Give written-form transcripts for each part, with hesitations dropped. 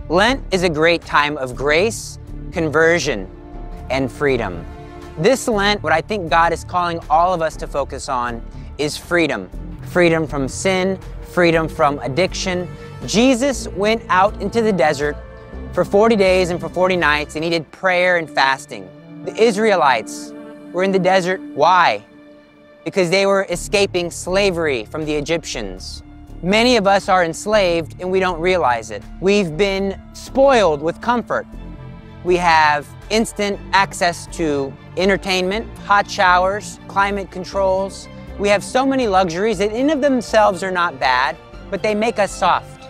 Lent is a great time of grace, conversion, and freedom. This Lent, what I think God is calling all of us to focus on is freedom. Freedom from sin, freedom from addiction. Jesus went out into the desert for 40 days and for 40 nights, and he did prayer and fasting. The Israelites were in the desert. Why? Because they were escaping slavery from the Egyptians. Many of us are enslaved and we don't realize it. We've been spoiled with comfort. We have instant access to entertainment, hot showers, climate controls. We have so many luxuries that in of themselves are not bad, but they make us soft.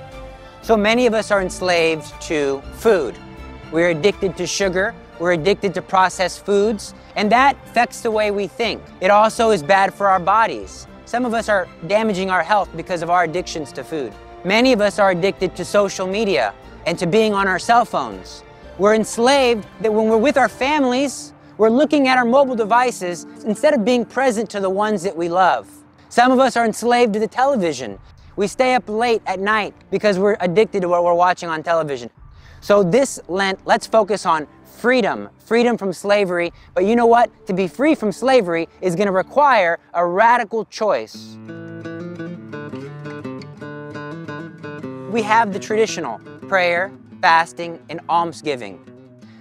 So many of us are enslaved to food. We're addicted to sugar. We're addicted to processed foods, and that affects the way we think. It also is bad for our bodies. Some of us are damaging our health because of our addictions to food. Many of us are addicted to social media and to being on our cell phones. We're enslaved that when we're with our families, we're looking at our mobile devices instead of being present to the ones that we love. Some of us are enslaved to the television. We stay up late at night because we're addicted to what we're watching on television. So this Lent, let's focus on freedom, freedom from slavery. But you know what? To be free from slavery is going to require a radical choice. We have the traditional prayer, fasting, and almsgiving.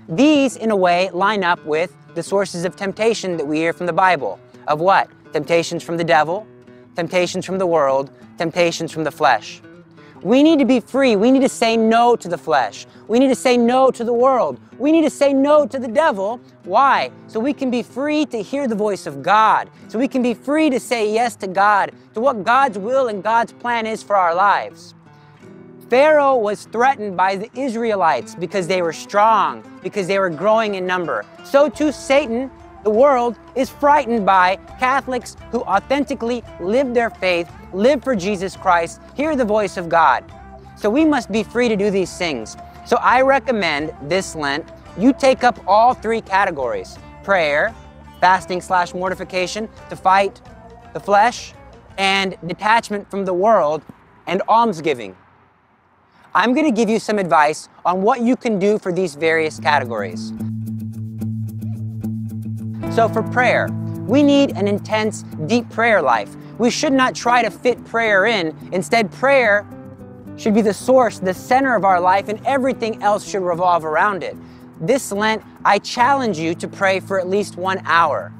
These, in a way, line up with the sources of temptation that we hear from the Bible. Of what? Temptations from the devil, temptations from the world, temptations from the flesh. We need to be free. We need to say no to the flesh. We need to say no to the world. We need to say no to the devil. Why? So we can be free to hear the voice of God. So we can be free to say yes to God, to what God's will and God's plan is for our lives. Pharaoh was threatened by the Israelites because they were strong, because they were growing in number. So too Satan, the world, is frightened by Catholics who authentically live their faith, live for Jesus Christ, hear the voice of God. So we must be free to do these things. So I recommend this Lent, you take up all three categories: prayer, fasting/mortification to fight the flesh, and detachment from the world, and almsgiving. I'm going to give you some advice on what you can do for these various categories. So for prayer, we need an intense, deep prayer life. We should not try to fit prayer in. Instead, prayer should be the source, the center of our life, and everything else should revolve around it. This Lent, I challenge you to pray for at least 1 hour.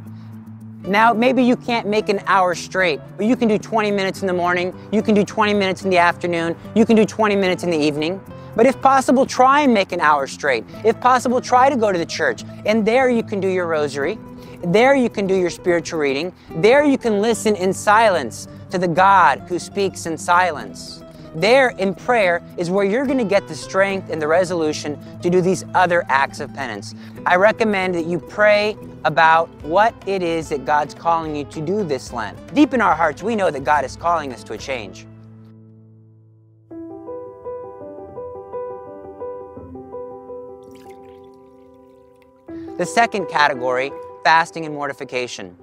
Now, maybe you can't make an hour straight, but you can do 20 minutes in the morning, you can do 20 minutes in the afternoon, you can do 20 minutes in the evening. But if possible, try and make an hour straight. If possible, try to go to the church, and there you can do your rosary. There you can do your spiritual reading. There you can listen in silence to the God who speaks in silence. There in prayer is where you're going to get the strength and the resolution to do these other acts of penance. I recommend that you pray about what it is that God's calling you to do this Lent. Deep in our hearts, we know that God is calling us to a change. The second category, fasting and mortification.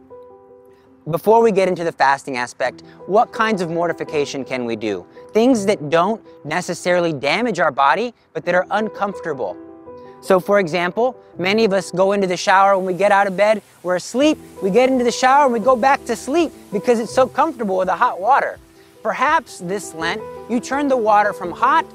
Before we get into the fasting aspect, what kinds of mortification can we do? Things that don't necessarily damage our body, but that are uncomfortable. So for example, many of us go into the shower when we get out of bed, we're asleep, we get into the shower and we go back to sleep because it's so comfortable with the hot water. Perhaps this Lent, you turn the water from hot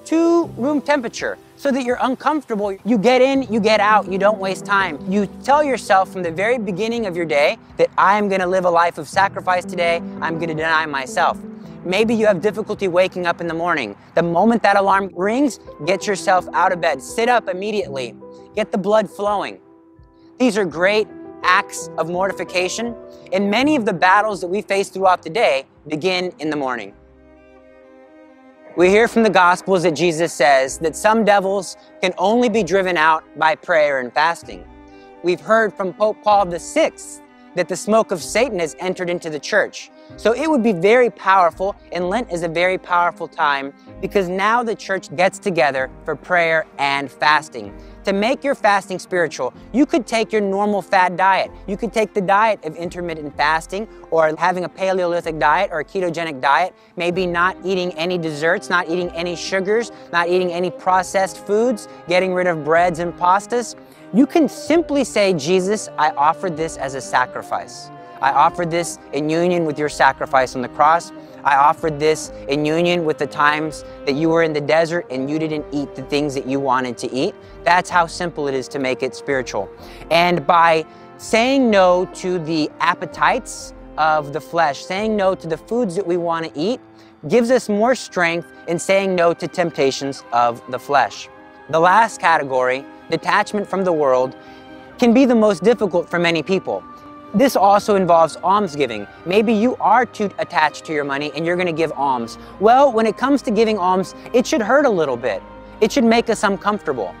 to room temperature, so that you're uncomfortable. You get in, you get out, you don't waste time. You tell yourself from the very beginning of your day that I'm gonna live a life of sacrifice today, I'm gonna deny myself. Maybe you have difficulty waking up in the morning. The moment that alarm rings, get yourself out of bed, sit up immediately, get the blood flowing. These are great acts of mortification, and many of the battles that we face throughout the day begin in the morning. We hear from the Gospels that Jesus says that some devils can only be driven out by prayer and fasting. We've heard from Pope Paul VI that the smoke of Satan has entered into the church. So it would be very powerful, and Lent is a very powerful time because now the church gets together for prayer and fasting. To make your fasting spiritual, you could take your normal fad diet. You could take the diet of intermittent fasting or having a Paleolithic diet or a ketogenic diet, maybe not eating any desserts, not eating any sugars, not eating any processed foods, getting rid of breads and pastas. You can simply say, Jesus, I offer this as a sacrifice. I offer this in union with your sacrifice on the cross. I offered this in union with the times that you were in the desert and you didn't eat the things that you wanted to eat. That's how simple it is to make it spiritual. And by saying no to the appetites of the flesh, saying no to the foods that we want to eat, gives us more strength in saying no to temptations of the flesh. The last category, detachment from the world, can be the most difficult for many people. This also involves almsgiving. Maybe you are too attached to your money and you're going to give alms. Well, when it comes to giving alms, it should hurt a little bit. It should make us uncomfortable.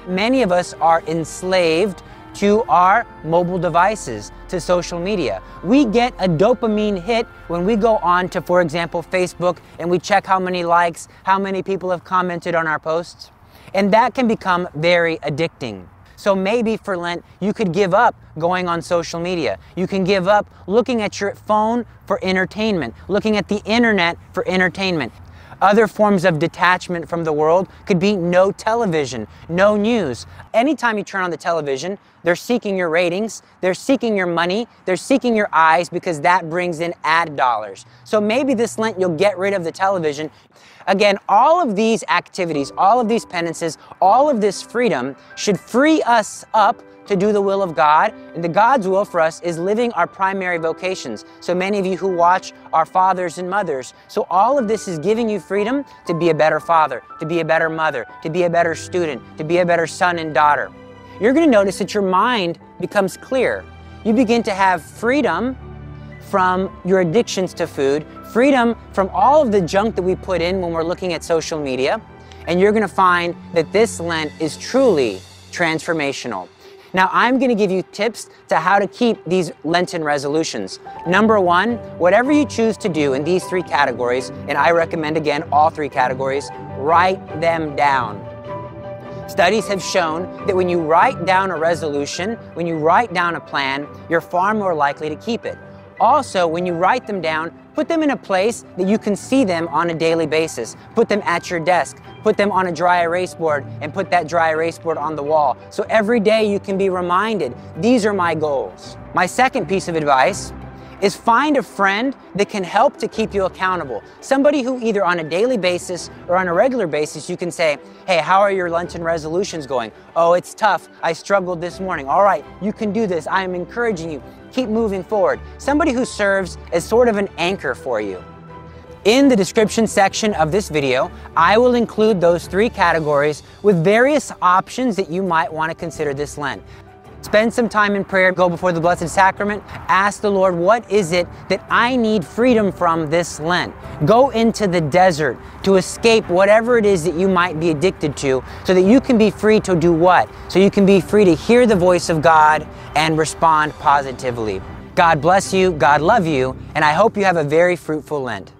Many of us are enslaved to our mobile devices, to social media. We get a dopamine hit when we go on to, for example, Facebook, and we check how many likes, how many people have commented on our posts. And that can become very addicting. So maybe for Lent, you could give up going on social media. You can give up looking at your phone for entertainment, looking at the internet for entertainment. Other forms of detachment from the world could be no television, no news. Anytime you turn on the television, they're seeking your ratings, they're seeking your money, they're seeking your eyes because that brings in ad dollars. So maybe this Lent you'll get rid of the television. Again, all of these activities, all of these penances, all of this freedom should free us up to do the will of God. And the God's will for us is living our primary vocations. So many of you who watch are fathers and mothers. So all of this is giving you freedom to be a better father, to be a better mother, to be a better student, to be a better son and daughter. You're going to notice that your mind becomes clear. You begin to have freedom from your addictions to food, freedom from all of the junk that we put in when we're looking at social media, and you're going to find that this Lent is truly transformational. Now, I'm going to give you tips to how to keep these Lenten resolutions. Number one, whatever you choose to do in these three categories, and I recommend again all three categories, write them down. Studies have shown that when you write down a resolution, when you write down a plan, you're far more likely to keep it. Also, when you write them down, put them in a place that you can see them on a daily basis. Put them at your desk, put them on a dry erase board, and put that dry erase board on the wall. So every day you can be reminded, these are my goals. My second piece of advice is find a friend that can help to keep you accountable. Somebody who either on a daily basis or on a regular basis you can say, hey, how are your Lenten resolutions going? Oh, it's tough. I struggled this morning. All right, you can do this. I am encouraging you. Keep moving forward. Somebody who serves as sort of an anchor for you. In the description section of this video, I will include those three categories with various options that you might want to consider this Lent. Spend some time in prayer, go before the Blessed Sacrament, ask the Lord, what is it that I need freedom from this Lent? Go into the desert to escape whatever it is that you might be addicted to so that you can be free to do what? So you can be free to hear the voice of God and respond positively. God bless you, God love you, and I hope you have a very fruitful Lent.